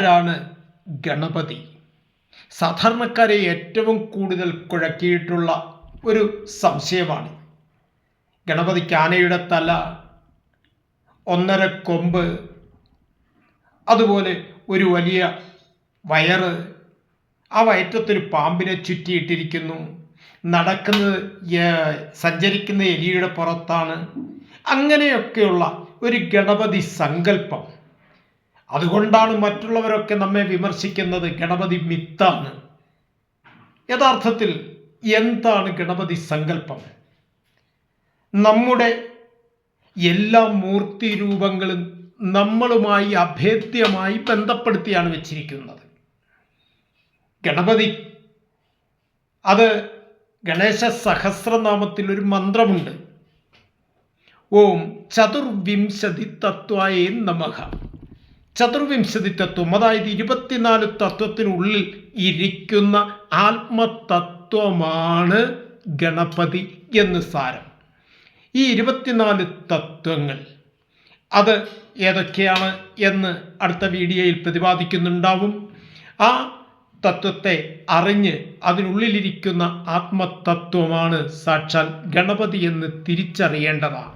ആരാണ് ഗണപതി? സാധാരണക്കാരെ ഏറ്റവും കൂടുതൽ കുഴക്കിയിട്ടുള്ള ഒരു സംശയമാണ്. ഗണപതിക്ക് ആനയുടെ തല, 1.5 കൊമ്പ്, അതുപോലെ ഒരു വലിയ വയറ്, ആ വയറ്റത്തൊരു പാമ്പിനെ ചുറ്റിയിട്ടിരിക്കുന്നു, സഞ്ചരിക്കുന്ന എലിയുടെ പുറത്താണ്. അങ്ങനെയൊക്കെയുള്ള ഒരു ഗണപതി സങ്കല്പം. അതുകൊണ്ടാണ് മറ്റുള്ളവരൊക്കെ നമ്മെ വിമർശിക്കുന്നത് ഗണപതി മിത്താണ്. യഥാർത്ഥത്തിൽ എന്താണ് ഗണപതി സങ്കല്പം? നമ്മുടെ എല്ലാ മൂർത്തി രൂപങ്ങളും നമ്മളുമായി അഭേദ്യമായി ബന്ധപ്പെടുത്തിയാണ് വെച്ചിരിക്കുന്നത്. ഗണപതി, അത് ഗണേശ സഹസ്രനാമത്തിൽ ഒരു മന്ത്രമുണ്ട്. ഓം ചതുർവിംശതി തത്വായേ നമഃ. ചതുർവിംശതി തത്വം, അതായത് 24 തത്വത്തിനുള്ളിൽ ഇരിക്കുന്ന ആത്മതത്വമാണ് ഗണപതി എന്ന് സാരം. ഈ 24 തത്വങ്ങൾ അത് ഏതൊക്കെയാണ് എന്ന് അടുത്ത വീഡിയോയിൽ പ്രതിപാദിക്കുന്നുണ്ടാവും. ആ തത്വത്തെ അറിഞ്ഞ് അതിനുള്ളിലിരിക്കുന്ന ആത്മതത്വമാണ് സാക്ഷാൽ ഗണപതി എന്ന് തിരിച്ചറിയേണ്ടതാണ്.